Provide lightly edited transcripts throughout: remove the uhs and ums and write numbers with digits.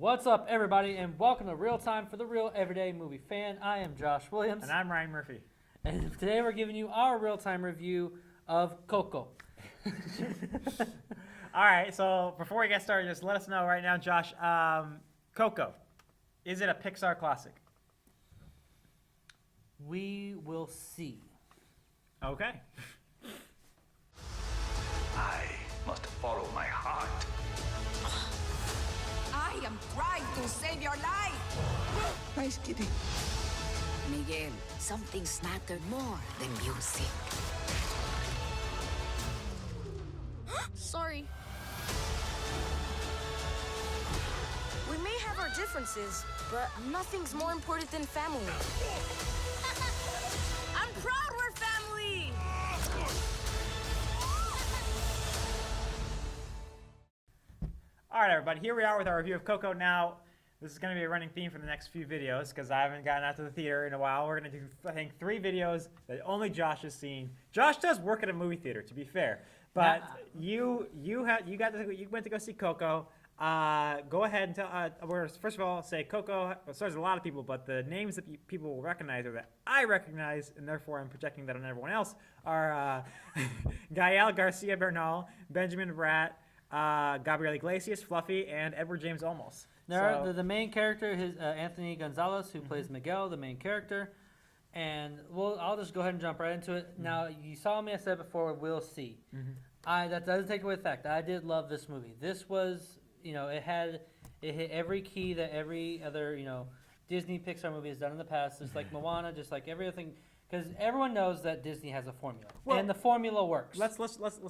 What's up, everybody, and welcome to Real Time for the Real Everyday Movie Fan. I am Josh Williams. And I'm Ryan Murphy. And today we're giving you our real-time review of Coco. All right, so before we get started, just let us know right now, Josh, Coco, is it a Pixar classic? We will see. Okay. I must follow my heart. I am trying to save your life. Nice kitty. Miguel, something's mattered more than music. Sorry. We may have our differences, but nothing's more important than family. I'm proud we're family! All right, everybody, here we are with our review of Coco. Now, this is going to be a running theme for the next few videos because I haven't gotten out to the theater in a while. We're going to do, I think, 3 videos that only Josh has seen. Josh does work at a movie theater, to be fair, but you went to go see Coco. Go ahead and tell. First of all, say Coco. So there's a lot of people, but the names that people will recognize or that I recognize, and therefore I'm projecting that on everyone else, are Gael Garcia Bernal, Benjamin Bratt, Gabriel Iglesias, Fluffy, and Edward James Olmos. The main character is Anthony Gonzalez, who plays Miguel, the main character. And I'll just go ahead and jump right into it. Now, you saw me, I said before, we'll see. That doesn't take away the fact that I did love this movie. This was, it hit every key that every other, Disney Pixar movie has done in the past. Just like Moana, just like everything. Because everyone knows that Disney has a formula, and the formula works. Let's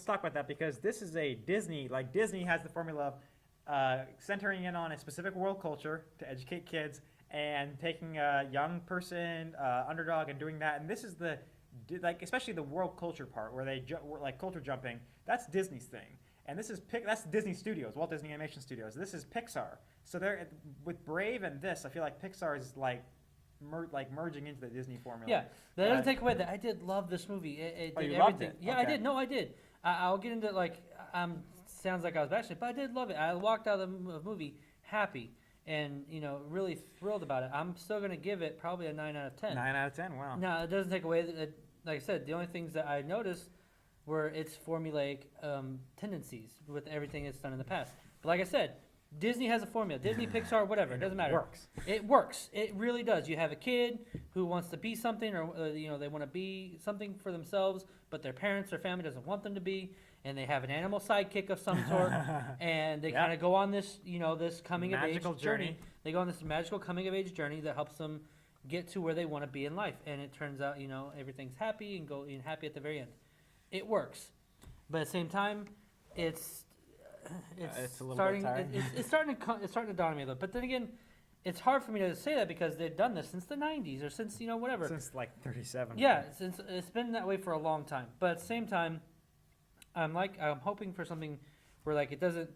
talk about that because this is a Disney. Like Disney has the formula of centering in on a specific world culture to educate kids and taking a young person, underdog, and doing that. And this is especially the world culture part where they like culture jumping. That's Disney's thing, and that's Disney Studios, Walt Disney Animation Studios. This is Pixar. So they're with Brave and this. I feel like Pixar is merging into the Disney formula. Yeah, that doesn't take away that I did love this movie. It did you everything. loved it? Yeah, Okay. I did. No, I did. I'll get into sounds like I was passionate, but I did love it. I walked out of the movie happy and really thrilled about it. I'm still gonna give it probably a 9 out of 10. 9 out of 10. Wow. No, it doesn't take away that. Like I said, the only things that I noticed were its formulaic tendencies with everything it's done in the past. But like I said, Disney has a formula. Disney, Pixar, whatever. It doesn't matter. Works. It works. It really does. You have a kid who wants to be something, or they want to be something for themselves, but their parents or family doesn't want them to be, and they have an animal sidekick of some sort, and they kind of go on this, this coming of age journey. They go on this magical coming of age journey that helps them get to where they want to be in life, and it turns out, everything's happy and happy at the very end. It works, but at the same time, it's a little starting. bit tiring. It's starting to dawn on me a little. But then again, it's hard for me to say that because they've done this since the '90s or since whatever. Since like 37. Yeah, since it's been that way for a long time. But at the same time, I'm hoping for something where it doesn't.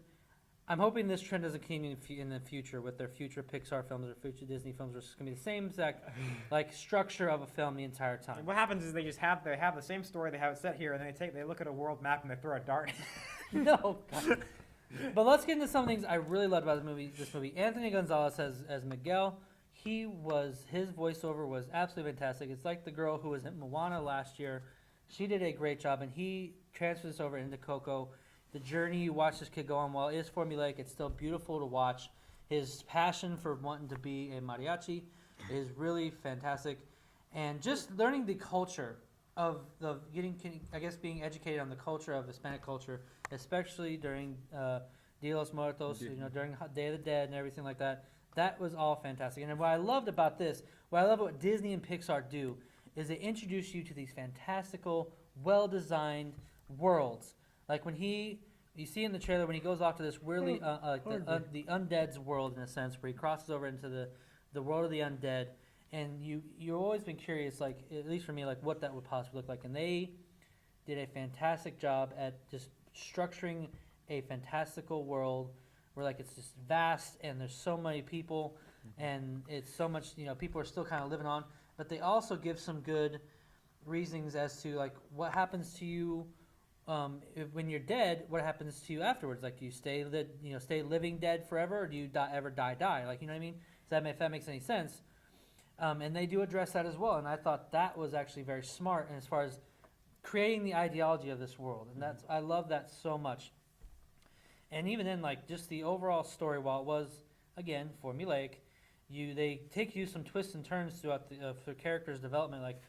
I'm hoping this trend doesn't continue in the future with their future Pixar films or future Disney films, where it's going to be the same exact structure of a film the entire time. What happens is they have the same story, they have it set here, and they look at a world map and they throw a dart. No. God. But let's get into some things I really loved about this movie. Anthony Gonzalez as Miguel. His voiceover was absolutely fantastic. It's like the girl who was in Moana last year. She did a great job, and he transfers this over into Coco. The journey you watch this kid go on, while it is formulaic, it's still beautiful to watch. His passion for wanting to be a mariachi is really fantastic. And just learning the culture of being educated on the culture of Hispanic culture, especially during Dia de los Muertos, during Day of the Dead and everything like that. That was all fantastic. And what I loved about this, what Disney and Pixar do, is they introduce you to these fantastical, well-designed worlds. Like when you see in the trailer when he goes off to this weirdly, the undead's world in a sense, where he crosses over into the world of the undead. And you've always been curious, at least for me, what that would possibly look like. And they did a fantastic job at just structuring a fantastical world where it's just vast and there's so many people and it's so much, people are still kind of living on. But they also give some good reasonings as to what happens to you when you're dead, what happens to you afterwards? Like, do you stay living dead forever, or do you ever die? Like, you know what I mean? If that makes any sense. And they do address that as well, and I thought that was actually very smart. And as far as creating the ideology of this world, and I love that so much. And even then, like, just the overall story, while it was again formulaic, they take you some twists and turns throughout the character's development. Like,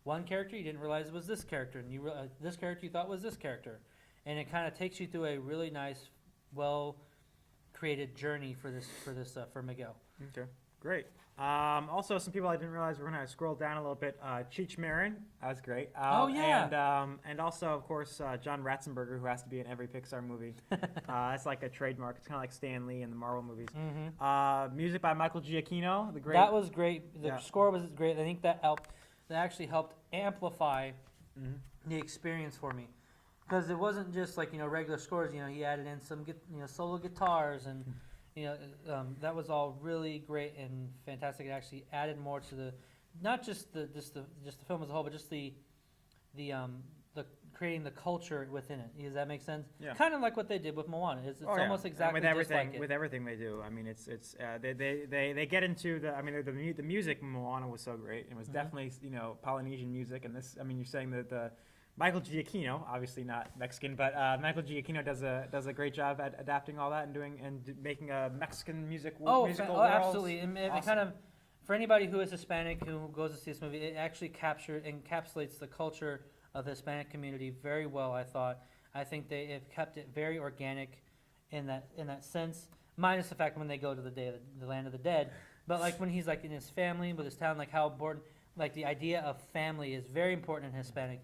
one character you didn't realize was this character, and this character you thought was this character, and it kind of takes you through a really nice, well created journey for Miguel. Okay, great. Also, some people I didn't realize, we're going to scroll down a little bit. Cheech Marin, that was great. Oh, yeah. And also, of course, John Ratzenberger, who has to be in every Pixar movie. That's like a trademark. It's kind of like Stan Lee in the Marvel movies. Music by Michael Giacchino, the great. That was great. The score was great. I think that helped. That actually helped amplify the experience for me, because it wasn't just like regular scores. He added in some solo guitars and. That was all really great and fantastic. It actually added more to not just the film as a whole, but just the creating the culture within it. Does that make sense? Yeah. Kind of like what they did with Moana. It's almost exactly just like it. With everything they do. I mean, they get into the music. Moana was so great. It was definitely Polynesian music, and this. I mean, you're saying that the Michael Giacchino, obviously not Mexican, but Michael Giacchino does a great job at adapting all that and making a Mexican musical world. Absolutely. And awesome. it kind of, for anybody who is Hispanic who goes to see this movie, it actually encapsulates the culture of the Hispanic community very well. I think they have kept it very organic in that sense, minus the fact when they go to the land of the dead. But like when he's like in his family with his town, like how important. Like the idea of family is very important in Hispanic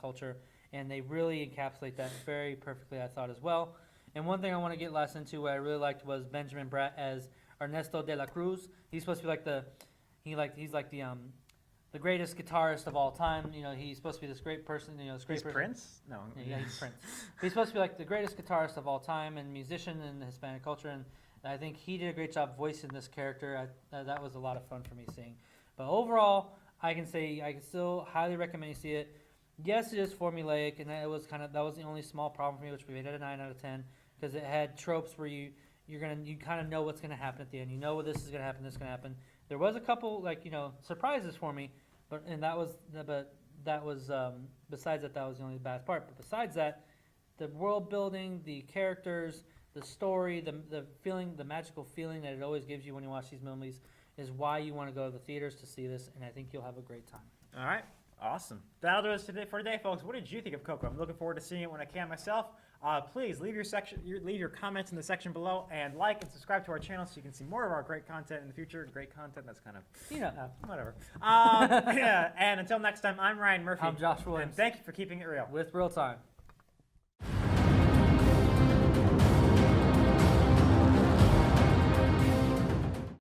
culture, and they really encapsulate that very perfectly, I thought, as well. And one thing I want to get last into, what I really liked, was Benjamin Bratt as Ernesto de la Cruz. He's supposed to be like he's like the greatest guitarist of all time. He's supposed to be this great person. He's Prince? No. Yeah, he's Prince. He's supposed to be like the greatest guitarist of all time and musician in the Hispanic culture, and I think he did a great job voicing this character. That was a lot of fun for me seeing. But overall, I can still highly recommend you see it. Yes, it is formulaic, and that was the only small problem for me, which we made it a 9 out of 10, because it had tropes where you kind of know what's gonna happen at the end. You know this is gonna happen, this is gonna happen. There was a couple surprises for me, but that was besides that was the only bad part. But besides that, the world building, the characters, the story, the feeling, the magical feeling that it always gives you when you watch these movies is why you want to go to the theaters to see this, and I think you'll have a great time. All right, awesome. That'll do us for today, folks. What did you think of Coco? I'm looking forward to seeing it when I can myself. Please leave your comments in the section below, and like and subscribe to our channel so you can see more of our great content in the future. Great content, that's kind of whatever. Yeah. And until next time, I'm Ryan Murphy. I'm Josh Williams. And thank you for keeping it real with ReelTime.